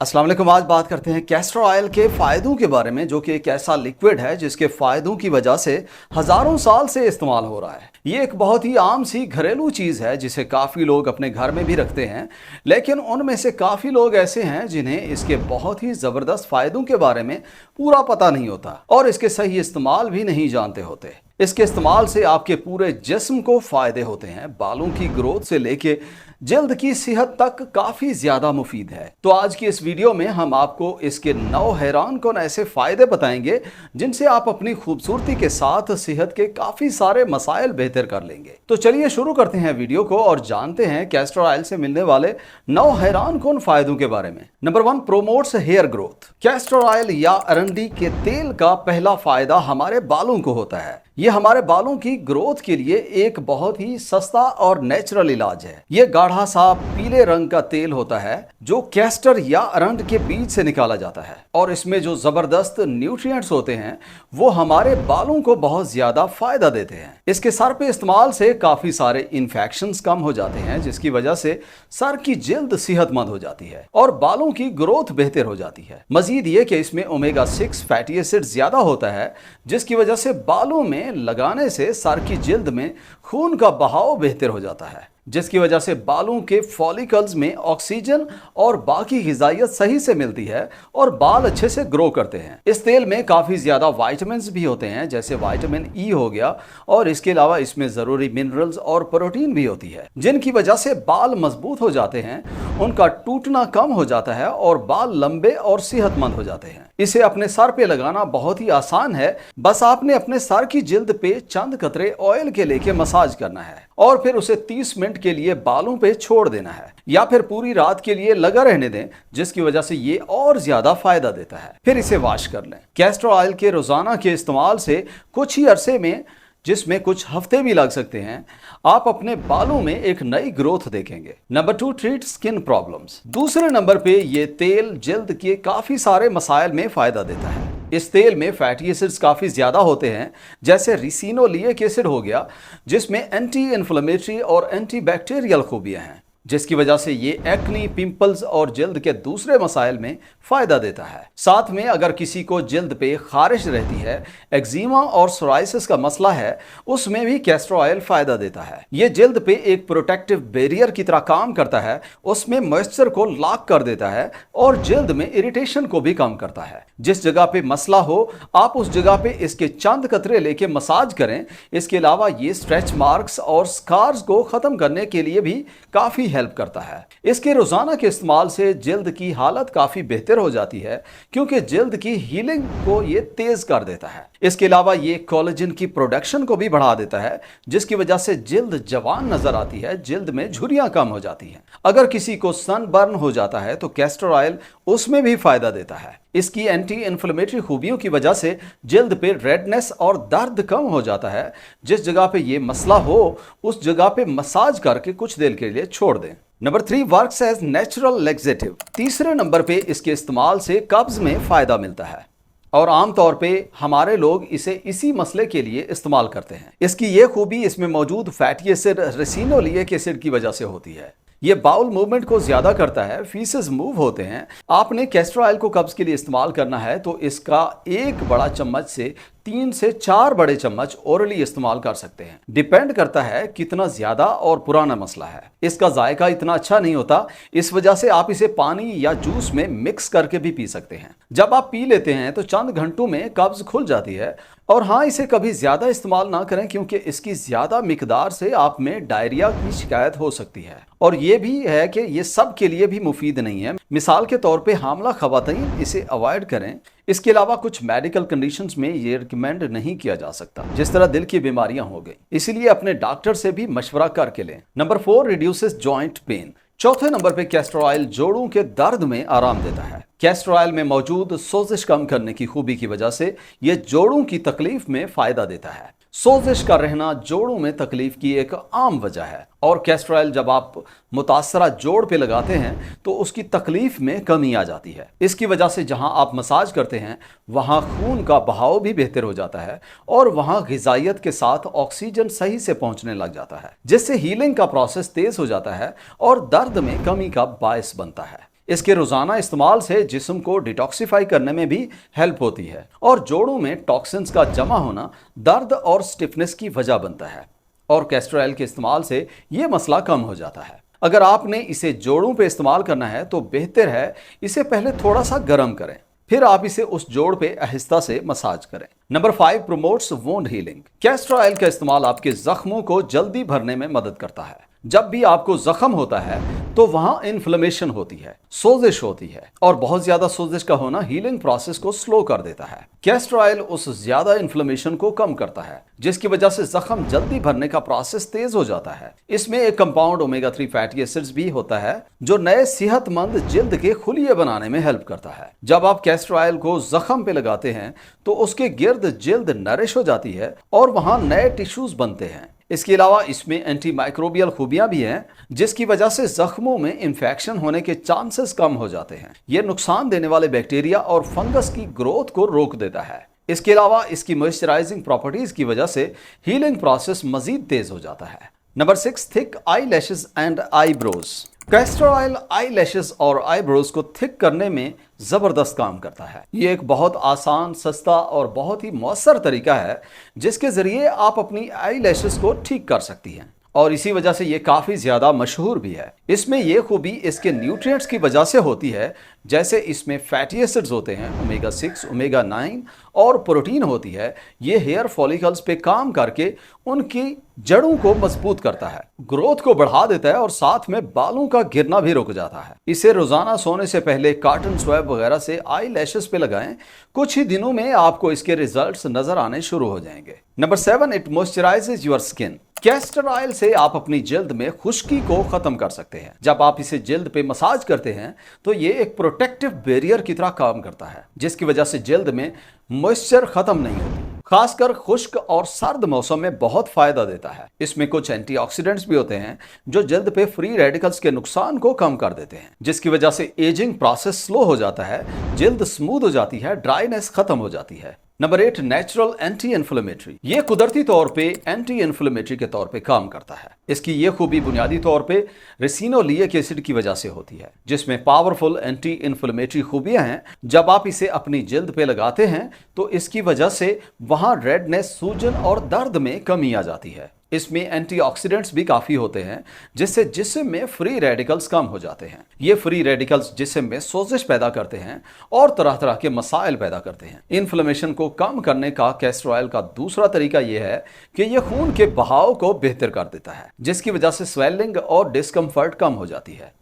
अस्सलाम वालेकुम। आज बात करते हैं कैस्टर ऑयल के फ़ायदों के बारे में, जो कि एक ऐसा लिक्विड है जिसके फ़ायदों की वजह से हज़ारों साल से इस्तेमाल हो रहा है। ये एक बहुत ही आम सी घरेलू चीज़ है जिसे काफ़ी लोग अपने घर में भी रखते हैं, लेकिन उनमें से काफ़ी लोग ऐसे हैं जिन्हें इसके बहुत ही ज़बरदस्त फ़ायदों के बारे में पूरा पता नहीं होता और इसके सही इस्तेमाल भी नहीं जानते होते। इसके इस्तेमाल से आपके पूरे जिस्म को फ़ायदे होते हैं। बालों की ग्रोथ से लेके जल्द की सेहत तक काफ़ी ज़्यादा मुफीद है। तो आज की इस वीडियो में हम आपको इसके 9 हैरान कौन ऐसे फ़ायदे बताएंगे जिनसे आप अपनी खूबसूरती के साथ सेहत के काफ़ी सारे मसाइल बेहतर कर लेंगे। तो चलिए शुरू करते हैं वीडियो को और जानते हैं कैस्टर ऑयल से मिलने वाले 9 हैरान कौन फ़ायदों के बारे में। Number 1, promotes hair growth. Castor oil या अरंडी के तेल का पहला फ़ायदा हमारे बालों को होता है। ये हमारे बालों की ग्रोथ के लिए एक बहुत ही सस्ता और नेचुरल इलाज है। ये गाढ़ा सा पीले रंग का तेल होता है जो कैस्टर या अरंड के बीज से निकाला जाता है और इसमें जो जबरदस्त न्यूट्रिएंट्स होते हैं वो हमारे बालों को बहुत ज्यादा फायदा देते हैं। इसके सर पे इस्तेमाल से काफी सारे इन्फेक्शंस कम हो जाते हैं, जिसकी वजह से सर की जिल्द सेहतमंद हो जाती है और बालों की ग्रोथ बेहतर हो जाती है। मजीद ये कि इसमें ओमेगा 6 फैटी एसिड ज्यादा होता है, जिसकी वजह से बालों में लगाने से सर की जिल्द में खून का बहाव बेहतर हो जाता है, जिसकी वजह से बालों के फॉलिकल्स में ऑक्सीजन और बाकी ग़िज़ाइयत सही से मिलती है और बाल अच्छे से ग्रो करते हैं। इस तेल में काफ़ी ज़्यादा वाइटामिन्स भी होते हैं, जैसे विटामिन ई हो गया, और इसके अलावा इसमें ज़रूरी मिनरल्स और प्रोटीन भी होती है, जिनकी वजह से बाल मजबूत हो जाते हैं, उनका टूटना कम हो जाता है और बाल लंबे और सेहतमंद हो जाते हैं। इसे अपने सर पे लगाना बहुत ही आसान है। बस आपने अपने सर की जिल्द पे चंद कतरे ऑयल के लेके मसाज करना है और फिर उसे 30 मिनट के लिए बालों पे छोड़ देना है या फिर पूरी रात के लिए लगा रहने दें, जिसकी वजह से ये और ज्यादा फायदा देता है। फिर इसे वॉश कर लें। कैस्टर ऑयल के रोजाना के इस्तेमाल से कुछ ही अरसे में, जिसमें कुछ हफ्ते भी लग सकते हैं, आप अपने बालों में एक नई ग्रोथ देखेंगे। Number 2, treat skin problems. दूसरे नंबर पे ये तेल जल्द के काफी सारे मसाइल में फायदा देता है। इस तेल में फैटी एसिड्स काफ़ी ज़्यादा होते हैं, जैसे रिसिनोलिक एसिड हो गया, जिसमें एंटी इन्फ्लेमेटरी और एंटी बैक्टीरियल खूबियाँ हैं, जिसकी वजह से ये एक्नी, पिंपल्स और जल्द के दूसरे मसाइल में फ़ायदा देता है। साथ में अगर किसी को जल्द पे खारिश रहती है, एक्जिमा और सोराइसिस का मसला है, उसमें भी कैस्टर ऑयल फ़ायदा देता है। ये जल्द पे एक प्रोटेक्टिव बैरियर की तरह काम करता है, उसमें मॉइस्चर को लॉक कर देता है और जल्द में इरिटेशन को भी कम करता है। जिस जगह पे मसला हो, आप उस जगह पे इसके चंद कतरे लेके मसाज करें। इसके अलावा ये स्ट्रेच मार्क्स और स्कार्स को ख़त्म करने के लिए भी काफ़ी हेल्प करता है। इसके रोजाना के इस्तेमाल से जल्द की हालत काफी बेहतर हो जाती है, क्योंकि जल्द की हीलिंग को ये तेज कर देता है। इसके अलावा ये कोलेजन की प्रोडक्शन को भी बढ़ा देता है, जिसकी वजह से जल्द जवान नजर आती है, जल्द में झुर्रियां कम हो जाती हैं। अगर किसी को सनबर्न हो जाता है तो कैस्टर ऑयल उसमें भी फायदा देता है। इसकी एंटी इन्फ्लेमेटरी खूबियों की वजह से जल्द पे रेडनेस और दर्द कम हो जाता है। जिस जगह पे ये मसला हो, उस जगह पे मसाज करके कुछ देर के लिए छोड़ दें। Number 3, works as natural laxative. तीसरे नंबर पे इसके इस्तेमाल से कब्ज में फायदा मिलता है और आमतौर पे हमारे लोग इसे इसी मसले के लिए इस्तेमाल करते हैं। इसकी ये खूबी इसमें मौजूद फैटी एसिड रिसिनोलिक एसिड की वजह से होती है। ये बाउल मूवमेंट को ज्यादा करता है, फीसेस मूव होते हैं। आपने कैस्टर ऑयल को कब्ज के लिए इस्तेमाल करना है तो इसका एक बड़ा चम्मच से 3 से 4 बड़े चम्मच ओरली इस्तेमाल कर सकते हैं। डिपेंड करता है कितना ज्यादा और पुराना मसला है। इसका जायका इतना अच्छा नहीं होता, इस वजह से आप इसे पानी या जूस में मिक्स करके भी पी सकते हैं। जब आप पी लेते हैं तो चंद घंटों में कब्ज खुल जाती है। और हाँ, इसे कभी ज्यादा इस्तेमाल ना करें, क्योंकि इसकी ज्यादा मिकदार से आप में डायरिया की शिकायत हो सकती है। और ये भी है कि ये सब के लिए भी मुफीद नहीं है। मिसाल के तौर पे हामला खवातीन इसे अवॉइड करें। इसके अलावा कुछ मेडिकल कंडीशंस में ये रिकमेंड नहीं किया जा सकता, जिस तरह दिल की बीमारियां हो गई। इसीलिए अपने डॉक्टर से भी मशवरा करके लें। Number 4, reduces joint pain. चौथे नंबर पे कैस्टर ऑयल जोड़ों के दर्द में आराम देता है। कैस्टर ऑयल में मौजूद सोजिश कम करने की खूबी की वजह से ये जोड़ों की तकलीफ में फायदा देता है। सोजिश का रहना जोड़ों में तकलीफ की एक आम वजह है और कैस्टर ऑयल जब आप मुतासरा जोड़ पे लगाते हैं तो उसकी तकलीफ में कमी आ जाती है। इसकी वजह से जहां आप मसाज करते हैं वहां खून का बहाव भी बेहतर हो जाता है और वहां ग़िज़ाइयत के साथ ऑक्सीजन सही से पहुंचने लग जाता है, जिससे हीलिंग का प्रोसेस तेज हो जाता है और दर्द में कमी का बायस बनता है। इसके रोजाना इस्तेमाल से जिस्म को डिटॉक्सिफाई करने में भी हेल्प होती है और जोड़ों में टॉक्सिन्स का जमा होना दर्द और स्टिफनेस की वजह बनता है और कैस्टर ऑयल के इस्तेमाल से ये मसला कम हो जाता है। अगर आपने इसे जोड़ों पे इस्तेमाल करना है तो बेहतर है इसे पहले थोड़ा सा गर्म करें, फिर आप इसे उस जोड़ पे आहिस्ता से मसाज करें। Number 5, promotes wound healing. Castor oil का इस्तेमाल आपके जख्मों को जल्दी भरने में मदद करता है। जब भी आपको जख्म होता है तो वहां इन्फ्लेमेशन होती है, सोजिश होती है और बहुत ज्यादा सोजिश का होना हीलिंग प्रोसेस को स्लो कर देता है। कैस्टर ऑयल उस ज्यादा इन्फ्लेमेशन को कम करता है जिसकी वजह से जख्म जल्दी भरने का प्रोसेस तेज हो जाता है। इसमें एक कंपाउंड ओमेगा 3 फैटी एसिड्स भी होता है जो नए सेहतमंद जिल्द के खुलिये बनाने में हेल्प करता है। जब आप कैस्टर ऑयल को जख्म पे लगाते हैं तो उसके गिर्द जिल्द नरिश हो जाती है और वहां नए टिश्यूज बनते हैं। इसके अलावा इसमें एंटी माइक्रोबियल खूबियां भी हैं जिसकी वजह से जख्मों में इंफेक्शन होने के चांसेस कम हो जाते हैं। यह नुकसान देने वाले बैक्टीरिया और फंगस की ग्रोथ को रोक देता है। इसके अलावा इसकी मॉइस्चराइजिंग प्रॉपर्टीज की वजह से हीलिंग प्रोसेस मजीद तेज हो जाता है। Number 6, thick eye lashes and eyebrows. Castor oil eye lashes और आईब्रोज को थिक करने में जबरदस्त काम करता है। ये एक बहुत आसान, सस्ता और बहुत ही मौसर तरीका है जिसके जरिए आप अपनी आई लैशेज को ठीक कर सकती हैं और इसी वजह से ये काफी ज्यादा मशहूर भी है। इसमें यह खूबी इसके न्यूट्रिएंट्स की वजह से होती है, जैसे इसमें फैटी एसिड्स होते हैं, ओमेगा 6, ओमेगा 9 और प्रोटीन होती है। ये हेयर फॉलिकल्स पे काम करके उनकी जड़ों को मजबूत करता है, ग्रोथ को बढ़ा देता है और साथ में बालों का गिरना भी रुक जाता है। इसे रोजाना सोने से पहले कॉटन स्वैब वगैरह से आई लैशेस पे लगाएं। कुछ ही दिनों में आपको इसके रिजल्ट्स नजर आने शुरू हो जाएंगे। Number 7, it moisturises your skin. Castor oil से आप अपनी जिल्द में खुश्की को खत्म कर सकते हैं। जब आप इसे जिल्द पे मसाज करते हैं तो ये एक प्रोटेक्टिव बैरियर की तरह काम करता है जिसकी वजह से जिल्द में मॉइस्चर खत्म नहीं होती। खासकर खुश्क और सर्द मौसम में बहुत फायदा देता है। इसमें कुछ एंटीऑक्सीडेंट्स भी होते हैं जो जिल्द पे फ्री रेडिकल्स के नुकसान को कम कर देते हैं जिसकी वजह से एजिंग प्रोसेस स्लो हो जाता है, जिल्द स्मूथ हो जाती है, ड्राइनेस खत्म हो जाती है। Number 8, natural anti inflammatory. ये कुदरती तौर पे एंटी इन्फ्लेमेटरी के तौर पे काम करता है। इसकी ये खूबी बुनियादी तौर पे रेसिनोलिक एसिड की वजह से होती है जिसमें पावरफुल एंटी इन्फ्लेमेटरी खूबियां हैं। जब आप इसे अपनी जिल्द पे लगाते हैं तो इसकी वजह से वहां रेडनेस, सूजन और दर्द में कमी आ जाती है। इसमें एंटीऑक्सीडेंट्स भी काफी होते हैं जिससे जिस्म में फ्री रेडिकल्स कम हो जाते हैं। ये फ्री रेडिकल्स जिस्म में सोजिश पैदा करते हैं और तरह तरह के मसाइल पैदा करते हैं। इन्फ्लेमेशन को कम करने का कैस्टर ऑयल का दूसरा तरीका यह है कि यह खून के बहाव को बेहतर कर देता है जिसकी वजह से स्वेलिंग और डिस्कम्फर्ट कम हो जाती है।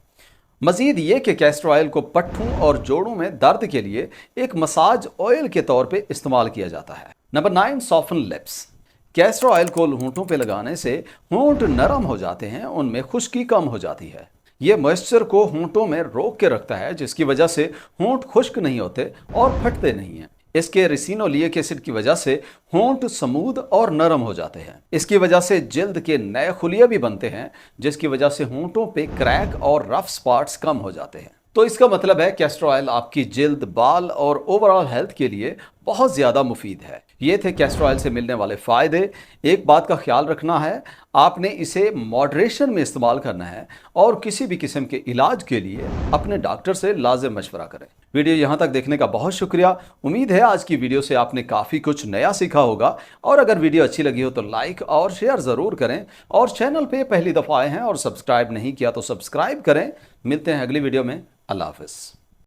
मजीद ये कि कैस्टर ऑयल को पट्ठों और जोड़ों में दर्द के लिए एक मसाज ऑयल के तौर पे इस्तेमाल किया जाता है। Number 9, soften lips. Castor oil को होंठों पे लगाने से होंठ नरम हो जाते हैं, उनमें खुश्की कम हो जाती है। यह मॉइस्चर को होंठों में रोक के रखता है जिसकी वजह से होंठ खुश्क नहीं होते और फटते नहीं हैं। इसके रेसिनोलिक एसिड की वजह से होंठ स्मूथ और नरम हो जाते हैं। इसकी वजह से जिल्द के नए खुलिये भी बनते हैं जिसकी वजह से होंठों पे क्रैक और रफ स्पॉट्स कम हो जाते हैं। तो इसका मतलब है कैस्टर ऑयल आपकी जिल्द, बाल और ओवरऑल हेल्थ के लिए बहुत ज़्यादा मुफीद है। ये थे कैस्टर ऑयल से मिलने वाले फ़ायदे। एक बात का ख्याल रखना है, आपने इसे मॉडरेशन में इस्तेमाल करना है और किसी भी किस्म के इलाज के लिए अपने डॉक्टर से लाजिम मशवरा करें। वीडियो यहाँ तक देखने का बहुत शुक्रिया। उम्मीद है आज की वीडियो से आपने काफ़ी कुछ नया सीखा होगा और अगर वीडियो अच्छी लगी हो तो लाइक और शेयर ज़रूर करें और चैनल पे पहली दफ़ा आए हैं और सब्सक्राइब नहीं किया तो सब्सक्राइब करें। मिलते हैं अगली वीडियो में। अल्लाह हाफ़िज़।